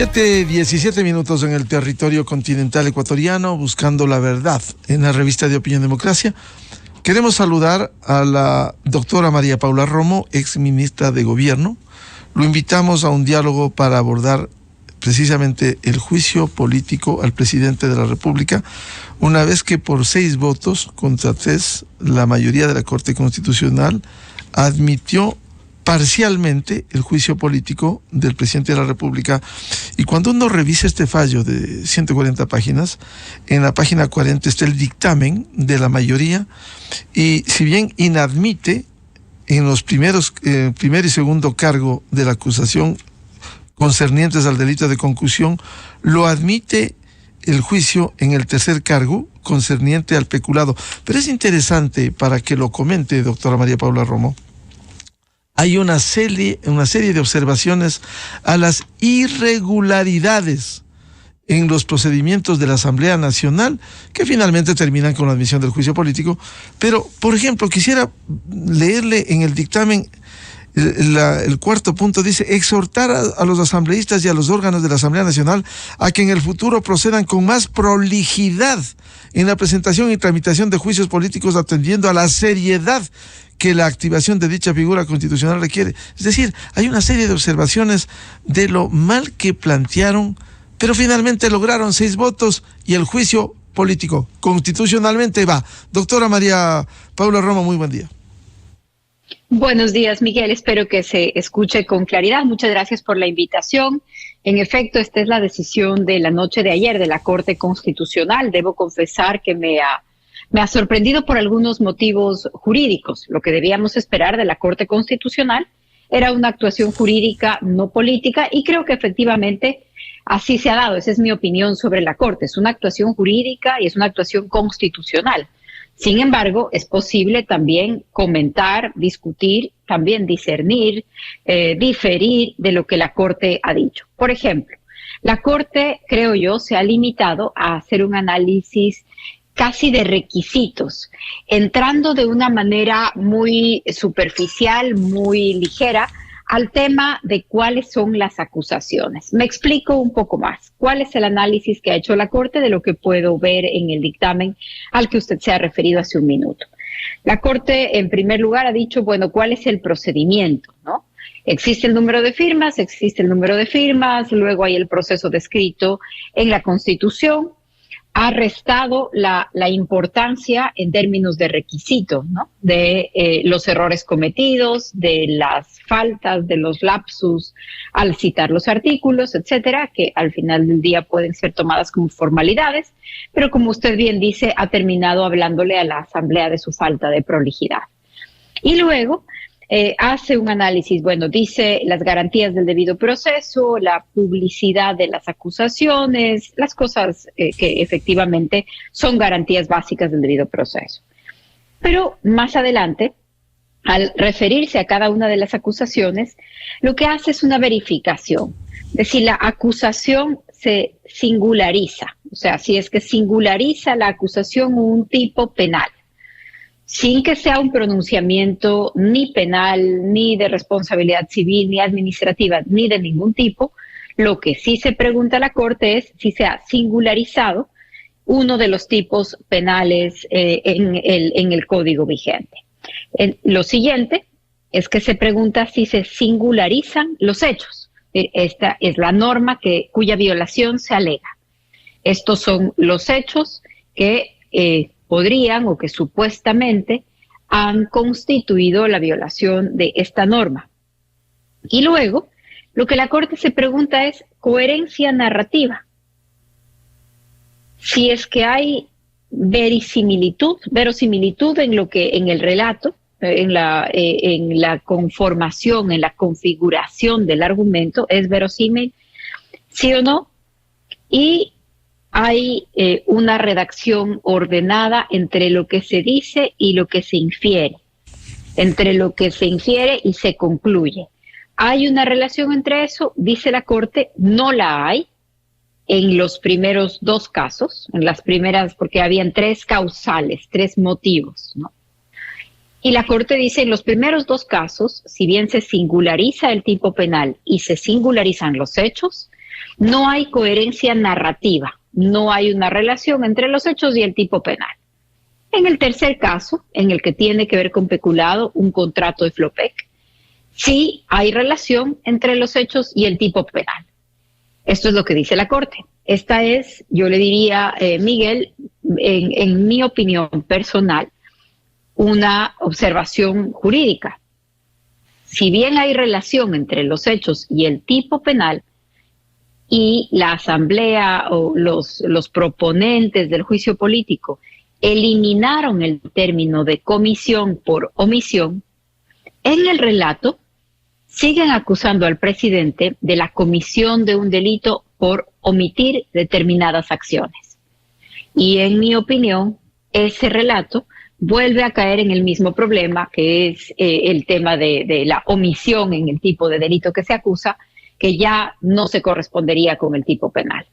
7:17 en el territorio continental ecuatoriano, buscando la verdad en la revista de Opinión Democracia. Queremos saludar a la doctora María Paula Romo, ex ministra de Gobierno. Lo invitamos a un diálogo para abordar precisamente el juicio político al presidente de la República, una vez que por 6 votos contra 3, la mayoría de la Corte Constitucional admitió parcialmente el juicio político del presidente de la República. Y cuando uno revisa este fallo de 140 páginas, en la página 40 está el dictamen de la mayoría, y si bien inadmite en los primer y segundo cargo de la acusación concernientes al delito de concusión, lo admite el juicio en el tercer cargo concerniente al peculado. Pero es interesante, para que lo comente, doctora María Paula Romo, hay una serie de observaciones a las irregularidades en los procedimientos de la Asamblea Nacional que finalmente terminan con la admisión del juicio político. Pero, por ejemplo, quisiera leerle en el dictamen el cuarto punto. Dice: exhortar a los asambleístas y a los órganos de la Asamblea Nacional a que en el futuro procedan con más prolijidad en la presentación y tramitación de juicios políticos, atendiendo a la seriedad que la activación de dicha figura constitucional requiere. Es decir, hay una serie de observaciones de lo mal que plantearon, pero finalmente lograron 6 votos y el juicio político constitucionalmente va. Doctora María Paula Romo, muy buen día. Buenos días, Miguel. Espero que se escuche con claridad. Muchas gracias por la invitación. En efecto, esta es la decisión de la noche de ayer de la Corte Constitucional. Debo confesar que me ha sorprendido por algunos motivos jurídicos. Lo que debíamos esperar de la Corte Constitucional era una actuación jurídica, no política, y creo que efectivamente así se ha dado. Esa es mi opinión sobre la Corte. Es una actuación jurídica y es una actuación constitucional. Sin embargo, es posible también comentar, discutir, también discernir, diferir de lo que la Corte ha dicho. Por ejemplo, la Corte, creo yo, se ha limitado a hacer un análisis casi de requisitos, entrando de una manera muy superficial, muy ligera, al tema de cuáles son las acusaciones. Me explico un poco más. ¿Cuál es el análisis que ha hecho la Corte de lo que puedo ver en el dictamen al que usted se ha referido hace un minuto? La Corte, en primer lugar, ha dicho, bueno, ¿cuál es el procedimiento, no? Existe el número de firmas, luego hay el proceso descrito en la Constitución. Ha restado la importancia en términos de requisitos, ¿no? De los errores cometidos, de las faltas, de los lapsus al citar los artículos, etcétera, que al final del día pueden ser tomadas como formalidades, pero como usted bien dice, ha terminado hablándole a la Asamblea de su falta de prolijidad. Y luego hace un análisis, bueno, dice las garantías del debido proceso, la publicidad de las acusaciones, las cosas que efectivamente son garantías básicas del debido proceso. Pero más adelante, al referirse a cada una de las acusaciones, lo que hace es una verificación. Es decir, la acusación se singulariza, o sea, si es que singulariza la acusación un tipo penal, sin que sea un pronunciamiento ni penal, ni de responsabilidad civil, ni administrativa, ni de ningún tipo, lo que sí se pregunta a la Corte es si se ha singularizado uno de los tipos penales en el código vigente. Lo siguiente es que se pregunta si se singularizan los hechos. Esta es la norma cuya violación se alega. Estos son los hechos que podrían o que supuestamente han constituido la violación de esta norma. Y luego, lo que la Corte se pregunta es coherencia narrativa. Si es que hay verosimilitud en el relato, en la conformación, en la configuración del argumento, es verosímil, sí o no, y hay una redacción ordenada entre lo que se dice y lo que se infiere, entre lo que se infiere y se concluye. ¿Hay una relación entre eso? Dice la Corte, no la hay en los primeros 2 casos, en las primeras, porque habían 3 causales, 3 motivos, ¿no? Y la Corte dice, en los primeros 2 casos, si bien se singulariza el tipo penal y se singularizan los hechos, No hay coherencia narrativa, no hay una relación entre los hechos y el tipo penal. En el tercer caso, en el que tiene que ver con peculado, un contrato de Flopec, sí hay relación entre los hechos y el tipo penal. Esto es lo que dice la Corte. Esta es, yo le diría, Miguel, en mi opinión personal, una observación jurídica. Si bien hay relación entre los hechos y el tipo penal, y la asamblea o los proponentes del juicio político eliminaron el término de comisión por omisión, en el relato siguen acusando al presidente de la comisión de un delito por omitir determinadas acciones. Y en mi opinión, ese relato vuelve a caer en el mismo problema, que es el tema de la omisión en el tipo de delito que se acusa, que ya no se correspondería con el tipo penal.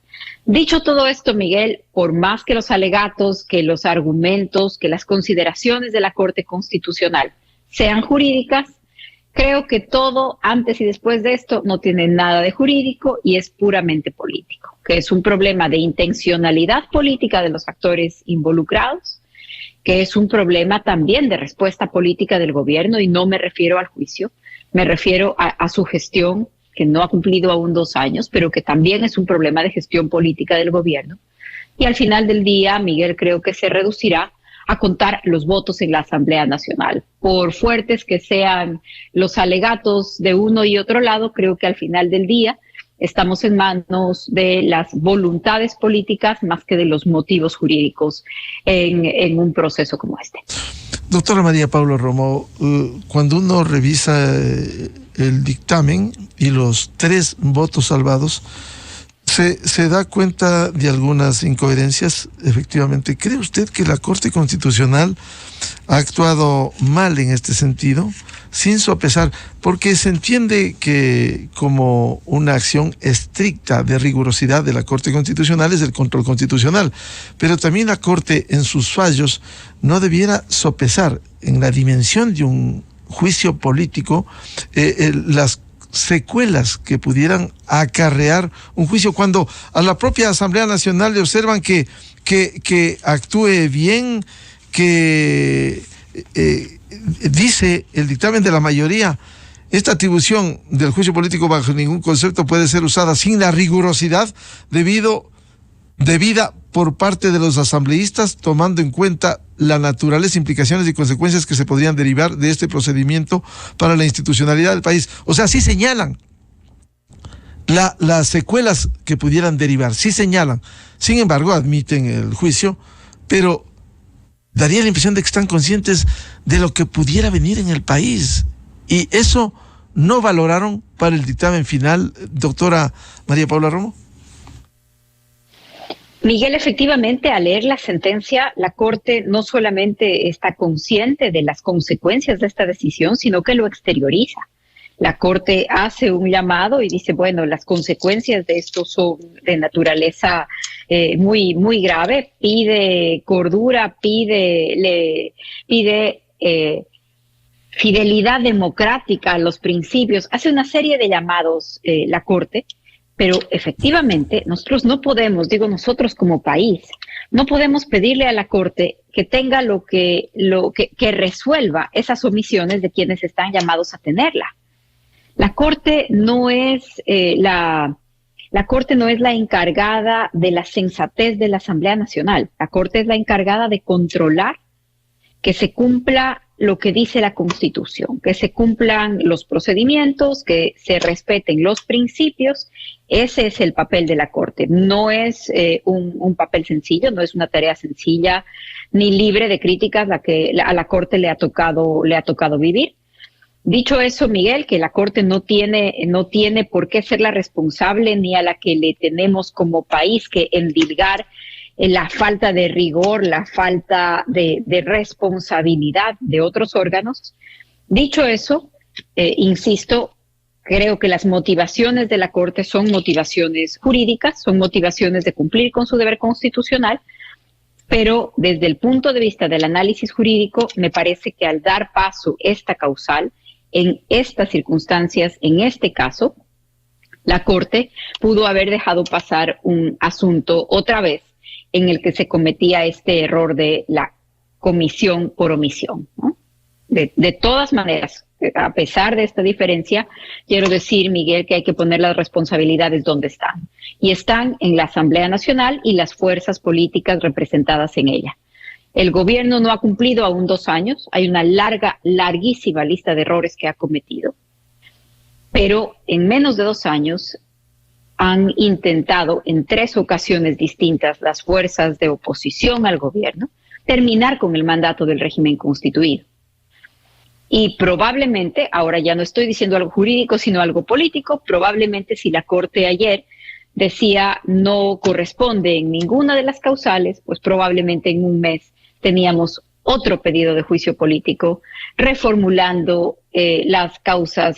Dicho todo esto, Miguel, por más que los alegatos, que los argumentos, que las consideraciones de la Corte Constitucional sean jurídicas, creo que todo antes y después de esto no tiene nada de jurídico y es puramente político, que es un problema de intencionalidad política de los actores involucrados, que es un problema también de respuesta política del gobierno, y no me refiero al juicio, me refiero a su gestión, que no ha cumplido aún 2 años, pero que también es un problema de gestión política del gobierno. Y al final del día, Miguel, creo que se reducirá a contar los votos en la Asamblea Nacional. Por fuertes que sean los alegatos de uno y otro lado, creo que al final del día estamos en manos de las voluntades políticas más que de los motivos jurídicos en un proceso como este. Doctora María Paula Romo, cuando uno revisa el dictamen y los 3 votos salvados, se da cuenta de algunas incoherencias. Efectivamente, ¿cree usted que la Corte Constitucional ha actuado mal en este sentido, sin sopesar? Porque se entiende que como una acción estricta de rigurosidad de la Corte Constitucional es el control constitucional, pero también la Corte en sus fallos no debiera sopesar en la dimensión de un juicio político las secuelas que pudieran acarrear un juicio, cuando a la propia Asamblea Nacional le observan que actúe bien, que dice el dictamen de la mayoría: esta atribución del juicio político bajo ningún concepto puede ser usada sin la rigurosidad debida por parte de los asambleístas, tomando en cuenta las naturales implicaciones y consecuencias que se podrían derivar de este procedimiento para la institucionalidad del país. O sea, sí señalan las secuelas que pudieran derivar, sí señalan. Sin embargo, admiten el juicio, pero daría la impresión de que están conscientes de lo que pudiera venir en el país. Y eso no valoraron para el dictamen final, doctora María Paula Romo. Miguel, efectivamente, al leer la sentencia, la Corte no solamente está consciente de las consecuencias de esta decisión, sino que lo exterioriza. La Corte hace un llamado y dice, bueno, las consecuencias de esto son de naturaleza muy, muy grave. Pide cordura, pide fidelidad democrática a los principios. Hace una serie de llamados la Corte. Pero efectivamente nosotros no podemos, digo nosotros como país, no podemos pedirle a la Corte que tenga que resuelva esas omisiones de quienes están llamados a tenerla. La Corte no es la Corte no es la encargada de la sensatez de la Asamblea Nacional. La Corte es la encargada de controlar que se cumpla lo que dice la Constitución, que se cumplan los procedimientos, que se respeten los principios. Ese es el papel de la Corte. No es un papel sencillo, no es una tarea sencilla ni libre de críticas la que a la Corte le ha tocado vivir. Dicho eso, Miguel, que la Corte no tiene por qué ser la responsable, ni a la que le tenemos como país que endilgar la falta de rigor, la falta de responsabilidad de otros órganos. Dicho eso, insisto, creo que las motivaciones de la Corte son motivaciones jurídicas, son motivaciones de cumplir con su deber constitucional, pero desde el punto de vista del análisis jurídico, me parece que al dar paso esta causal, en estas circunstancias, en este caso, La Corte pudo haber dejado pasar un asunto otra vez en el que se cometía este error de la comisión por omisión, ¿no? De todas maneras, a pesar de esta diferencia, quiero decir, Miguel, que hay que poner las responsabilidades donde están. Y están en la Asamblea Nacional y las fuerzas políticas representadas en ella. El gobierno no ha cumplido aún 2 años. Hay una larguísima lista de errores que ha cometido. Pero en menos de 2 años han intentado en 3 ocasiones distintas las fuerzas de oposición al gobierno terminar con el mandato del régimen constituido. Y probablemente, ahora ya no estoy diciendo algo jurídico, sino algo político, probablemente si la Corte ayer decía no corresponde en ninguna de las causales, pues probablemente en un mes teníamos otro pedido de juicio político, reformulando las causas,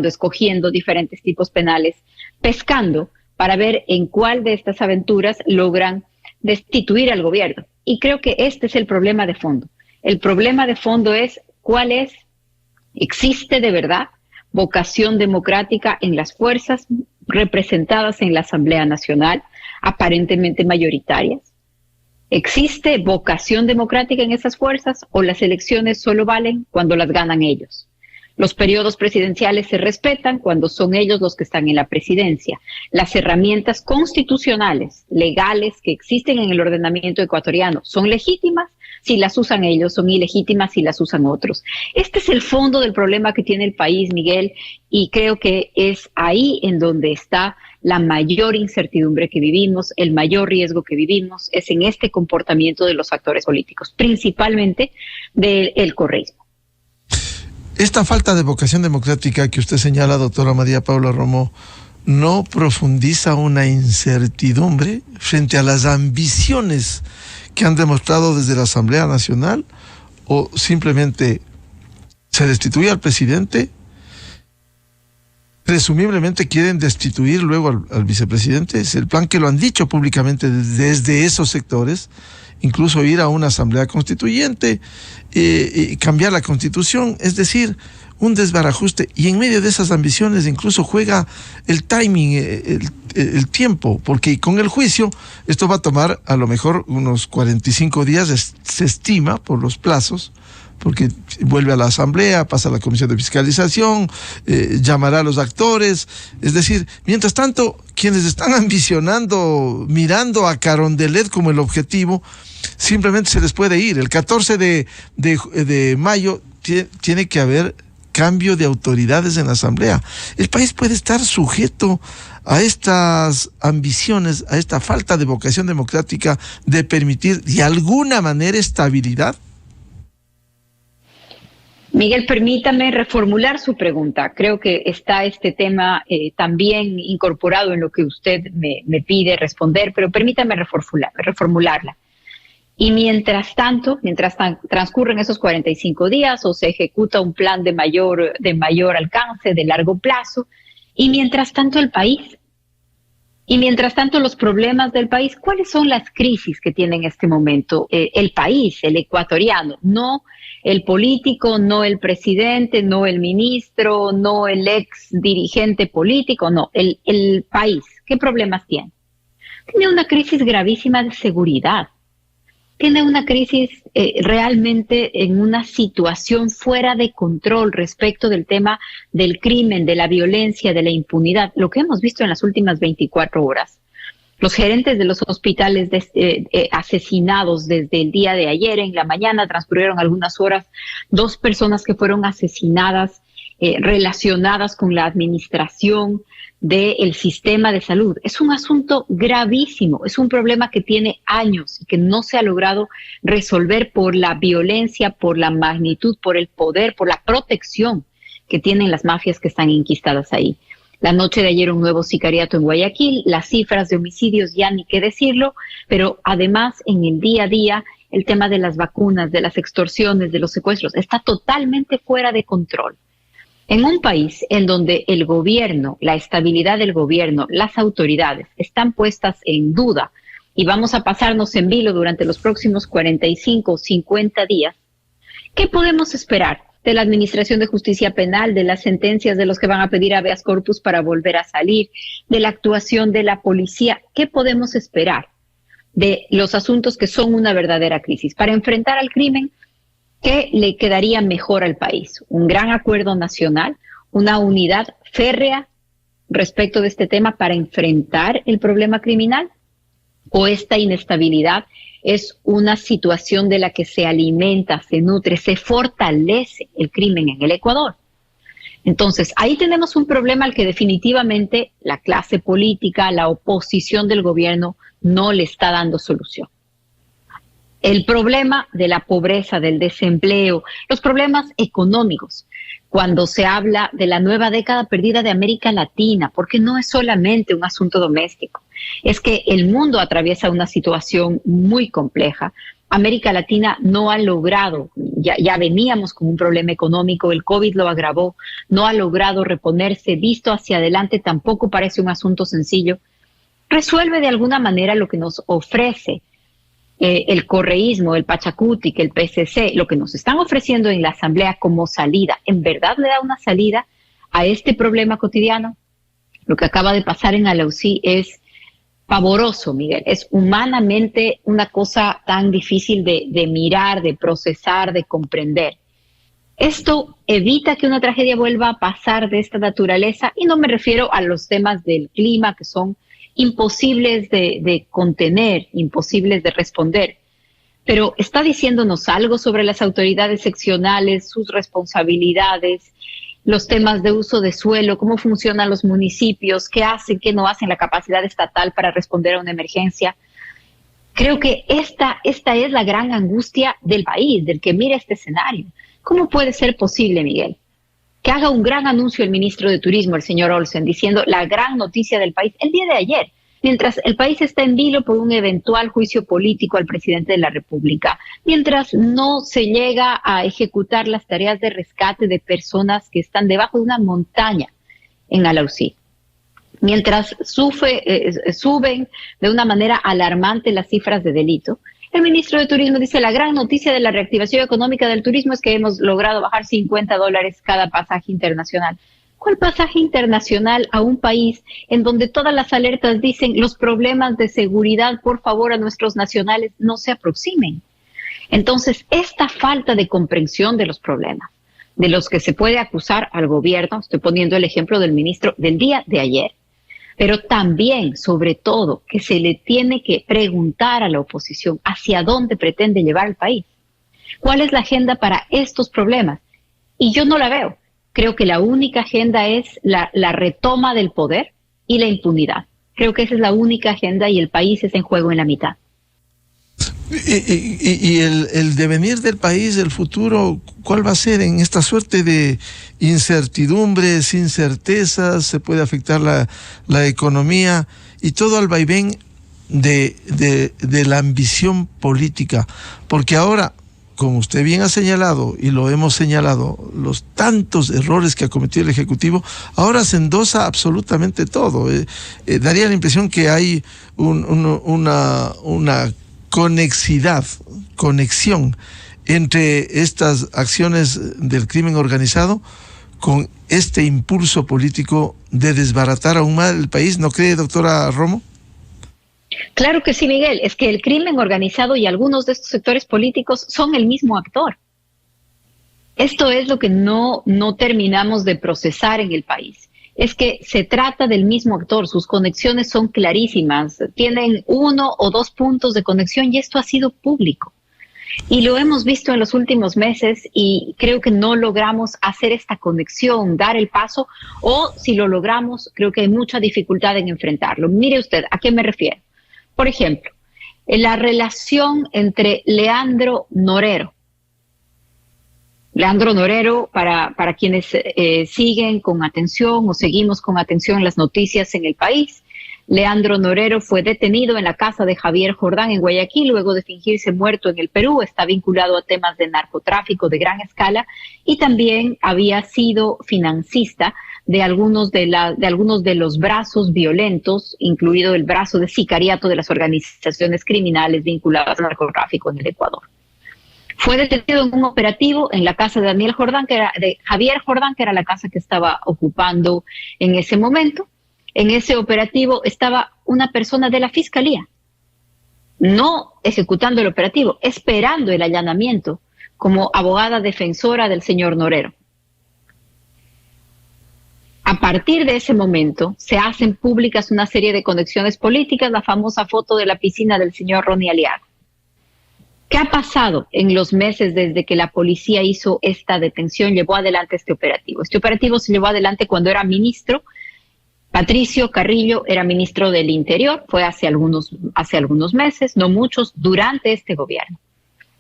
escogiendo diferentes tipos penales, pescando para ver en cuál de estas aventuras logran destituir al gobierno. Y creo que este es el problema de fondo. El problema de fondo es ¿existe de verdad vocación democrática en las fuerzas representadas en la Asamblea Nacional, aparentemente mayoritarias? ¿Existe vocación democrática en esas fuerzas o las elecciones solo valen cuando las ganan ellos? Los periodos presidenciales se respetan cuando son ellos los que están en la presidencia. Las herramientas constitucionales, legales que existen en el ordenamiento ecuatoriano son legítimas si las usan ellos, son ilegítimas si las usan otros. Este es el fondo del problema que tiene el país, Miguel, y creo que es ahí en donde está la mayor incertidumbre que vivimos, el mayor riesgo que vivimos, es en este comportamiento de los actores políticos, principalmente del correísmo. Esta falta de vocación democrática que usted señala, doctora María Paula Romo, ¿no profundiza una incertidumbre frente a las ambiciones que han demostrado desde la Asamblea Nacional? ¿O simplemente se destituye al presidente? Presumiblemente quieren destituir luego al vicepresidente. Es el plan que lo han dicho públicamente desde esos sectores. Incluso ir a una asamblea constituyente, cambiar la constitución, es decir, un desbarajuste. Y en medio de esas ambiciones incluso juega el timing, el tiempo, porque con el juicio esto va a tomar a lo mejor unos 45 días, se estima por los plazos, porque vuelve a la asamblea, pasa a la comisión de fiscalización, llamará a los actores. Es decir, mientras tanto, quienes están ambicionando, mirando a Carondelet como el objetivo, simplemente se les puede ir. El 14 de mayo tiene que haber cambio de autoridades en la asamblea. El país puede estar sujeto a estas ambiciones, a esta falta de vocación democrática de permitir de alguna manera estabilidad. Miguel, permítame reformular su pregunta. Creo que está este tema también incorporado en lo que usted me pide responder, pero permítame reformularla. Y mientras transcurren esos 45 días o se ejecuta un plan de mayor alcance, de largo plazo, y mientras tanto el país, y mientras tanto los problemas del país, ¿cuáles son las crisis que tiene en este momento el país, el ecuatoriano? No el político, no el presidente, no el ministro, no el ex dirigente político, no, el país. ¿Qué problemas tiene? Tiene una crisis gravísima de seguridad. Tiene una crisis realmente en una situación fuera de control respecto del tema del crimen, de la violencia, de la impunidad, lo que hemos visto en las últimas 24 horas. Los gerentes de los hospitales asesinados desde el día de ayer, en la mañana transcurrieron algunas horas, 2 personas que fueron asesinadas relacionadas con la administración del sistema de salud. Es un asunto gravísimo, es un problema que tiene años y que no se ha logrado resolver por la violencia, por la magnitud, por el poder, por la protección que tienen las mafias que están enquistadas ahí. La noche de ayer un nuevo sicariato en Guayaquil, las cifras de homicidios ya ni qué decirlo, pero además en el día a día el tema de las vacunas, de las extorsiones, de los secuestros, está totalmente fuera de control. En un país en donde el gobierno, la estabilidad del gobierno, las autoridades están puestas en duda y vamos a pasarnos en vilo durante los próximos 45 o 50 días, ¿qué podemos esperar de la Administración de Justicia Penal, de las sentencias de los que van a pedir habeas corpus para volver a salir, de la actuación de la policía. ¿Qué podemos esperar de los asuntos que son una verdadera crisis? Para enfrentar al crimen, ¿qué le quedaría mejor al país? ¿Un gran acuerdo nacional? ¿Una unidad férrea respecto de este tema para enfrentar el problema criminal? ¿O esta inestabilidad es una situación de la que se alimenta, se nutre, se fortalece el crimen en el Ecuador? Entonces, ahí tenemos un problema al que definitivamente la clase política, la oposición del gobierno no le está dando solución. El problema de la pobreza, del desempleo, los problemas económicos, cuando se habla de la nueva década perdida de América Latina, porque no es solamente un asunto doméstico, es que el mundo atraviesa una situación muy compleja. América Latina no ha logrado, ya veníamos con un problema económico, el COVID lo agravó, no ha logrado reponerse, visto hacia adelante tampoco parece un asunto sencillo. Resuelve de alguna manera lo que nos ofrece el correísmo, el Pachacutic, el PSC, lo que nos están ofreciendo en la Asamblea como salida. ¿En verdad le da una salida a este problema cotidiano? Lo que acaba de pasar en Alausí es pavoroso, Miguel. Es humanamente una cosa tan difícil de mirar, de procesar, de comprender. Esto evita que una tragedia vuelva a pasar de esta naturaleza, y no me refiero a los temas del clima, que son imposibles de contener, imposibles de responder, pero está diciéndonos algo sobre las autoridades seccionales, sus responsabilidades, los temas de uso de suelo, cómo funcionan los municipios, qué hacen, qué no hacen, la capacidad estatal para responder a una emergencia. Creo que esta es la gran angustia del país, del que mira este escenario. ¿Cómo puede ser posible, Miguel, que haga un gran anuncio el ministro de Turismo, el señor Olsen, diciendo la gran noticia del país el día de ayer, mientras el país está en vilo por un eventual juicio político al presidente de la República, mientras no se llega a ejecutar las tareas de rescate de personas que están debajo de una montaña en Alausí, mientras suben de una manera alarmante las cifras de delito? El ministro de Turismo dice, la gran noticia de la reactivación económica del turismo es que hemos logrado bajar $50 cada pasaje internacional. ¿Cuál pasaje internacional a un país en donde todas las alertas dicen los problemas de seguridad, por favor, a nuestros nacionales no se aproximen? Entonces, esta falta de comprensión de los problemas, de los que se puede acusar al gobierno, estoy poniendo el ejemplo del ministro del día de ayer, pero también, sobre todo, que se le tiene que preguntar a la oposición hacia dónde pretende llevar el país. ¿Cuál es la agenda para estos problemas? Y yo no la veo. Creo que la única agenda es la retoma del poder y la impunidad. Creo que esa es la única agenda y el país es en juego en la mitad. Y el devenir del país, el futuro, ¿cuál va a ser en esta suerte de incertidumbres, incertezas? Se puede afectar la economía y todo al vaivén de la ambición política. Porque ahora, como usted bien ha señalado y lo hemos señalado, los tantos errores que ha cometido el Ejecutivo, ahora se endosa absolutamente todo. Daría la impresión que hay una conexión entre estas acciones del crimen organizado con este impulso político de desbaratar aún más el país, ¿no cree, doctora Romo? Claro que sí, Miguel. Es que el crimen organizado y algunos de estos sectores políticos son el mismo actor. Esto es lo que no terminamos de procesar en el país. Es que se trata del mismo actor, sus conexiones son clarísimas, tienen 1 o 2 puntos de conexión y esto ha sido público. Y lo hemos visto en los últimos meses y creo que no logramos hacer esta conexión, dar el paso, o si lo logramos, creo que hay mucha dificultad en enfrentarlo. Mire usted, ¿a qué me refiero? Por ejemplo, la relación entre Leandro Norero, para quienes siguen con atención o seguimos con atención las noticias en el país, Leandro Norero fue detenido en la casa de Javier Jordán en Guayaquil luego de fingirse muerto en el Perú. Está vinculado a temas de narcotráfico de gran escala y también había sido financista de algunos de los brazos violentos, incluido el brazo de sicariato de las organizaciones criminales vinculadas al narcotráfico en el Ecuador. Fue detenido en un operativo en la casa de Daniel Jordán, de Javier Jordán, que era la casa que estaba ocupando en ese momento. En ese operativo estaba una persona de la Fiscalía, no ejecutando el operativo, esperando el allanamiento como abogada defensora del señor Norero. A partir de ese momento se hacen públicas una serie de conexiones políticas, la famosa foto de la piscina del señor Ronnie Aliaga. ¿Qué ha pasado en los meses desde que la policía hizo esta detención, llevó adelante este operativo? Este operativo se llevó adelante cuando era ministro. Patricio Carrillo era ministro del Interior, fue hace algunos meses, no muchos, durante este gobierno.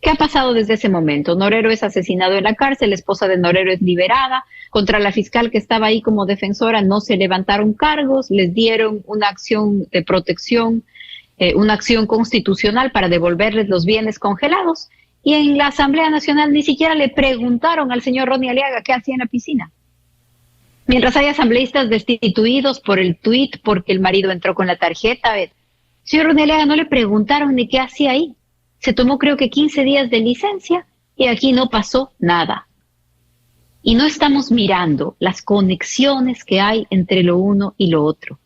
¿Qué ha pasado desde ese momento? Norero es asesinado en la cárcel, la esposa de Norero es liberada, contra la fiscal que estaba ahí como defensora no se levantaron cargos, les dieron una acción de protección, una acción constitucional para devolverles los bienes congelados, y en la Asamblea Nacional ni siquiera le preguntaron al señor Ronnie Aliaga qué hacía en la piscina. Mientras hay asambleístas destituidos por el tuit porque el marido entró con la tarjeta, señor Ronnie Aliaga no le preguntaron ni qué hacía ahí. Se tomó creo que 15 días de licencia y aquí no pasó nada. Y no estamos mirando las conexiones que hay entre lo uno y lo otro.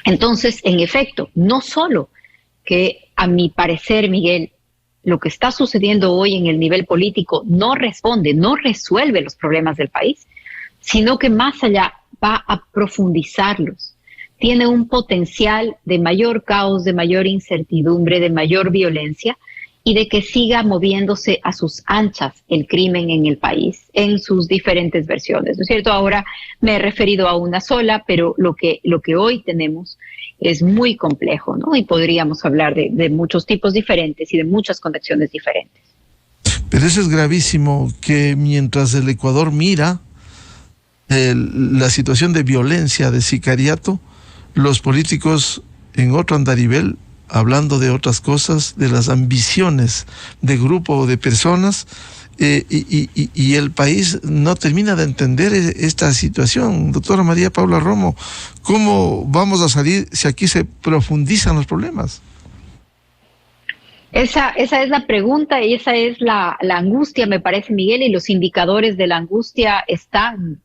Entonces, en efecto, no solo que a mi parecer, Miguel, lo que está sucediendo hoy en el nivel político no responde, no resuelve los problemas del país, sino que más allá va a profundizarlos. Tiene un potencial de mayor caos, de mayor incertidumbre, de mayor violencia y de que siga moviéndose a sus anchas el crimen en el país, en sus diferentes versiones, ¿no es cierto? Ahora me he referido a una sola, pero lo que hoy tenemos es muy complejo, ¿no? Y podríamos hablar de muchos tipos diferentes y de muchas conexiones diferentes. Pero eso es gravísimo, que mientras el Ecuador mira la situación de violencia, de sicariato, los políticos en otro andarivel, hablando de otras cosas, de las ambiciones de grupo o de personas, y el país no termina de entender esta situación. Doctora María Paula Romo, ¿cómo vamos a salir si aquí se profundizan los problemas? Esa es la pregunta y esa es la angustia, me parece, Miguel, y los indicadores de la angustia están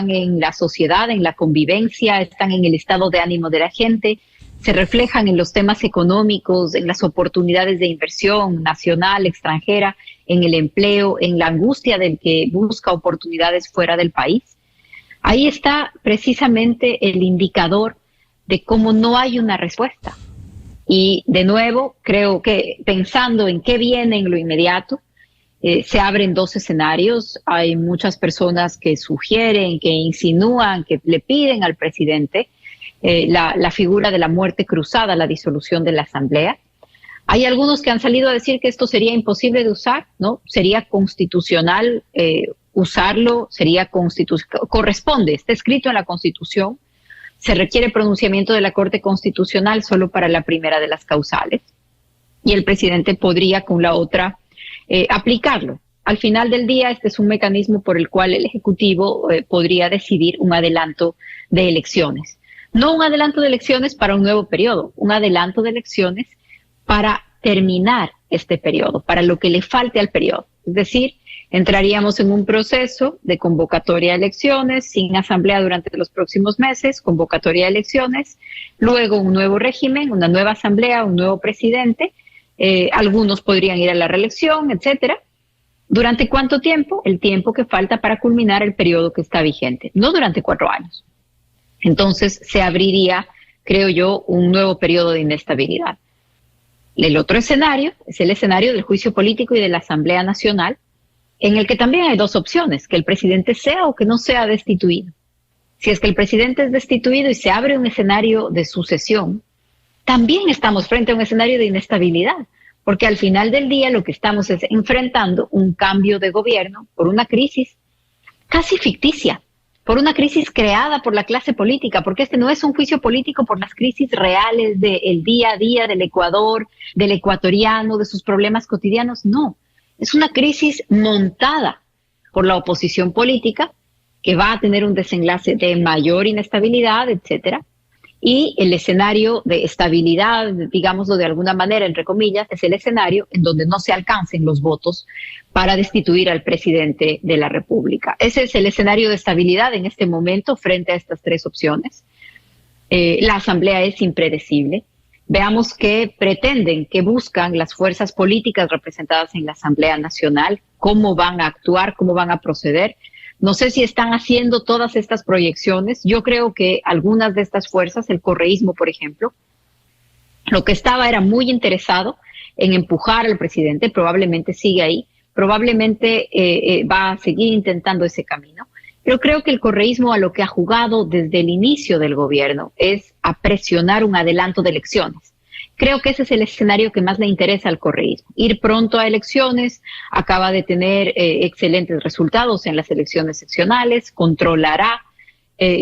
en la sociedad, en la convivencia, están en el estado de ánimo de la gente, se reflejan en los temas económicos, en las oportunidades de inversión nacional, extranjera, en el empleo, en la angustia del que busca oportunidades fuera del país. Ahí está precisamente el indicador de cómo no hay una respuesta. Y de nuevo, creo que pensando en qué viene en lo inmediato, se abren dos escenarios. Hay muchas personas que sugieren, que insinúan, que le piden al presidente la figura de la muerte cruzada, la disolución de la Asamblea. Hay algunos que han salido a decir que esto sería imposible de usar, ¿no? Sería constitucional usarlo, corresponde, está escrito en la Constitución. Se requiere pronunciamiento de la Corte Constitucional solo para la primera de las causales y el presidente podría con la otra aplicarlo. Al final del día, este es un mecanismo por el cual el Ejecutivo podría decidir un adelanto de elecciones. No un adelanto de elecciones para un nuevo periodo, un adelanto de elecciones para terminar este periodo, para lo que le falte al periodo. Es decir, entraríamos en un proceso de convocatoria a elecciones, sin asamblea durante los próximos meses, convocatoria a elecciones, luego un nuevo régimen, una nueva asamblea, un nuevo presidente, algunos podrían ir a la reelección, etcétera. ¿Durante cuánto tiempo? El tiempo que falta para culminar el periodo que está vigente, no durante 4 años. Entonces se abriría, creo yo, un nuevo periodo de inestabilidad. El otro escenario es el escenario del juicio político y de la Asamblea Nacional, en el que también hay dos opciones, que el presidente sea o que no sea destituido. Si es que el presidente es destituido y se abre un escenario de sucesión, también estamos frente a un escenario de inestabilidad, porque al final del día lo que estamos es enfrentando un cambio de gobierno por una crisis casi ficticia, por una crisis creada por la clase política, porque este no es un juicio político por las crisis reales del día a día del Ecuador, del ecuatoriano, de sus problemas cotidianos, no. Es una crisis montada por la oposición política que va a tener un desenlace de mayor inestabilidad, etcétera, Y el escenario de estabilidad, digámoslo de alguna manera, entre comillas, es el escenario en donde no se alcancen los votos para destituir al presidente de la República. Ese es el escenario de estabilidad en este momento frente a estas tres opciones. La Asamblea es impredecible. Veamos qué pretenden, qué buscan las fuerzas políticas representadas en la Asamblea Nacional, cómo van a actuar, cómo van a proceder. No sé si están haciendo todas estas proyecciones. Yo creo que algunas de estas fuerzas, el correísmo, por ejemplo, lo que estaba era muy interesado en empujar al presidente, probablemente sigue ahí, probablemente va a seguir intentando ese camino. Pero creo que el correísmo a lo que ha jugado desde el inicio del gobierno es a presionar un adelanto de elecciones. Creo que ese es el escenario que más le interesa al correísmo. Ir pronto a elecciones, acaba de tener excelentes resultados en las elecciones seccionales, controlará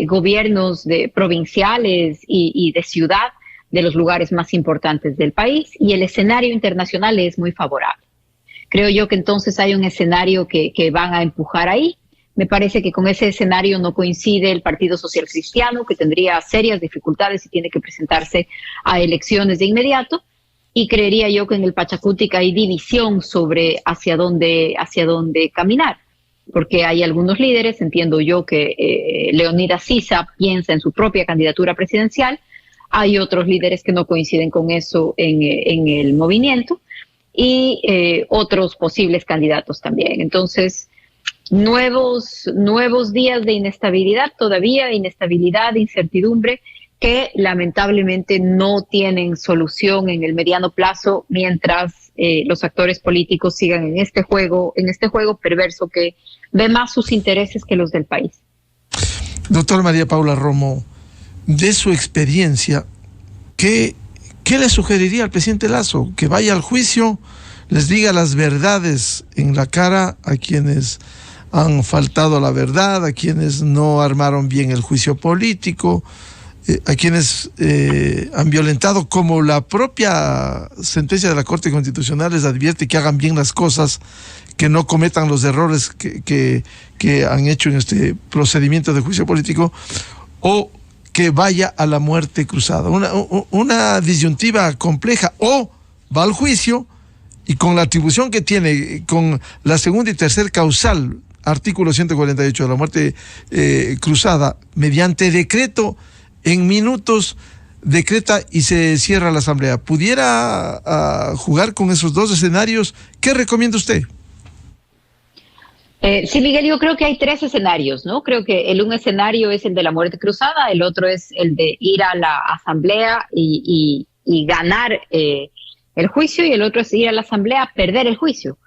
gobiernos provinciales y de ciudad de los lugares más importantes del país, y el escenario internacional es muy favorable. Creo yo que entonces hay un escenario que van a empujar ahí. Me parece que con ese escenario no coincide el Partido Social Cristiano, que tendría serias dificultades y tiene que presentarse a elecciones de inmediato. Y creería yo que en el Pachacutic hay división sobre hacia dónde caminar, porque hay algunos líderes, entiendo yo que Leonidas Sisa piensa en su propia candidatura presidencial, hay otros líderes que no coinciden con eso en el movimiento, y otros posibles candidatos también. Entonces, nuevos días de inestabilidad todavía, inestabilidad, incertidumbre, que lamentablemente no tienen solución en el mediano plazo mientras los actores políticos sigan en este juego perverso que ve más sus intereses que los del país. Doctora María Paula Romo, de su experiencia, ¿qué le sugeriría al presidente Lasso? ¿Que vaya al juicio, les diga las verdades en la cara a quienes han faltado a la verdad, a quienes no armaron bien el juicio político, a quienes han violentado, como la propia sentencia de la Corte Constitucional les advierte, que hagan bien las cosas, que no cometan los errores que han hecho en este procedimiento de juicio político, o que vaya a la muerte cruzada? Una disyuntiva compleja. O va al juicio y con la atribución que tiene, con la segunda y tercer causal, artículo 148 de la muerte cruzada, mediante decreto, en minutos decreta y se cierra la asamblea. ¿Pudiera jugar con esos dos escenarios? ¿Qué recomienda usted? Sí, Miguel, yo creo que hay tres escenarios, ¿no? Creo que un escenario es el de la muerte cruzada, el otro es el de ir a la asamblea y ganar el juicio, y el otro es ir a la asamblea, perder el juicio.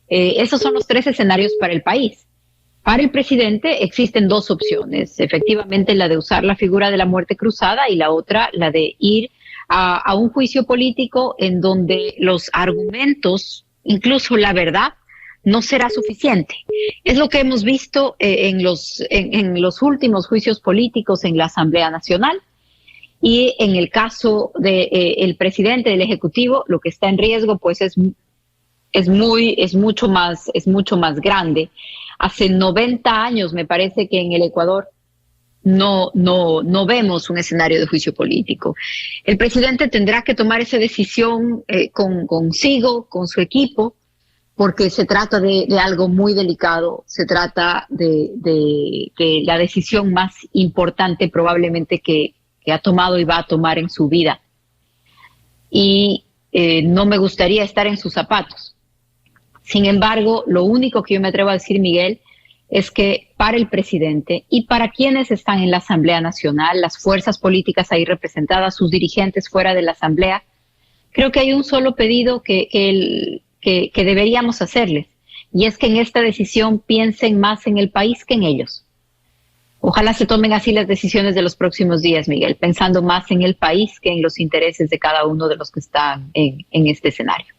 Esos son los tres escenarios para el país. Para el presidente existen dos opciones, efectivamente la de usar la figura de la muerte cruzada, y la otra, la de ir a un juicio político en donde los argumentos, incluso la verdad, no será suficiente. Es lo que hemos visto en los últimos juicios políticos en la Asamblea Nacional, y en el caso de el presidente del Ejecutivo, lo que está en riesgo pues es mucho más grande. Hace 90 años me parece que en el Ecuador no vemos un escenario de juicio político. El presidente tendrá que tomar esa decisión consigo, con su equipo, porque se trata de algo muy delicado, se trata de la decisión más importante probablemente que ha tomado y va a tomar en su vida. Y no me gustaría estar en sus zapatos. Sin embargo, lo único que yo me atrevo a decir, Miguel, es que para el presidente y para quienes están en la Asamblea Nacional, las fuerzas políticas ahí representadas, sus dirigentes fuera de la Asamblea, creo que hay un solo pedido que deberíamos hacerles, y es que en esta decisión piensen más en el país que en ellos. Ojalá se tomen así las decisiones de los próximos días, Miguel, pensando más en el país que en los intereses de cada uno de los que están en este escenario.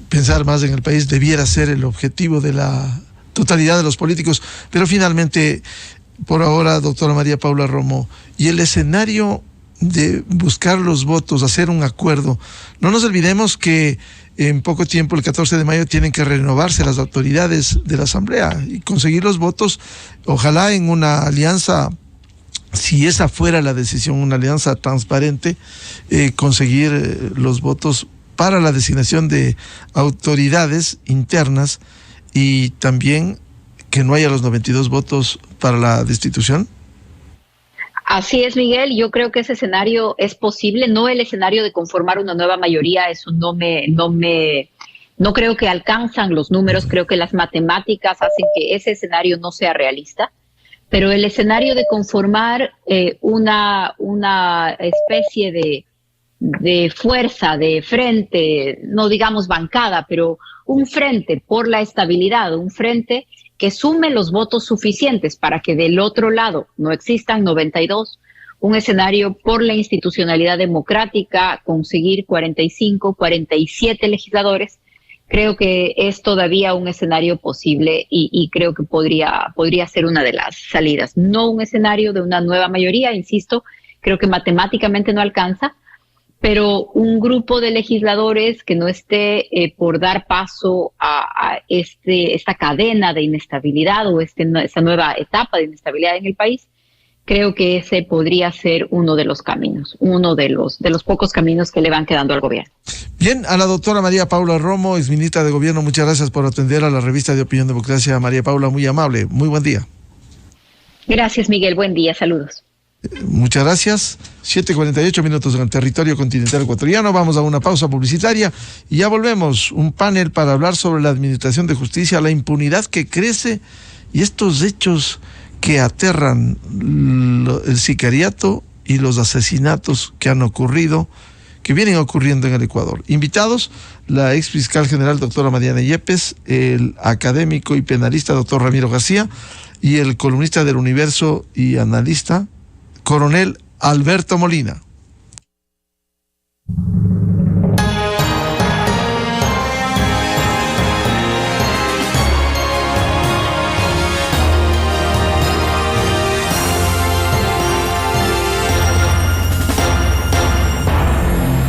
Pensar más en el país debiera ser el objetivo de la totalidad de los políticos, pero finalmente, por ahora, doctora María Paula Romo, y el escenario de buscar los votos, hacer un acuerdo. No nos olvidemos que en poco tiempo, el 14 de mayo, tienen que renovarse las autoridades de la Asamblea y conseguir los votos, ojalá en una alianza si esa fuera la decisión, una alianza transparente, conseguir los votos para la designación de autoridades internas y también que no haya los 92 votos para la destitución? Así es, Miguel. Yo creo que ese escenario es posible, no el escenario de conformar una nueva mayoría. Eso no creo que alcanzan los números. Creo que las matemáticas hacen que ese escenario no sea realista. Pero el escenario de conformar una especie de fuerza, de frente, no digamos bancada, pero un frente por la estabilidad, un frente que sume los votos suficientes para que del otro lado no existan 92, un escenario por la institucionalidad democrática, conseguir 45, 47 legisladores, creo que es todavía un escenario posible y creo que podría ser una de las salidas. No un escenario de una nueva mayoría, insisto, creo que matemáticamente no alcanza, pero un grupo de legisladores que no esté por dar paso a esta cadena de inestabilidad o esta nueva etapa de inestabilidad en el país, creo que ese podría ser uno de los caminos, uno de los pocos caminos que le van quedando al gobierno. Bien, a la doctora María Paula Romo, exministra de Gobierno, muchas gracias por atender a la revista de Opinión Democracia. María Paula, muy amable, muy buen día. Gracias, Miguel, buen día, saludos. Muchas gracias. 7:48 minutos en el territorio continental ecuatoriano. Vamos a una pausa publicitaria y ya volvemos. Un panel para hablar sobre la administración de justicia, la impunidad que crece y estos hechos que aterran el sicariato y los asesinatos que han ocurrido, que vienen ocurriendo en el Ecuador. Invitados, la ex fiscal general doctora Mariana Yepes, el académico y penalista doctor Ramiro García y el columnista del Universo y analista coronel Alberto Molina.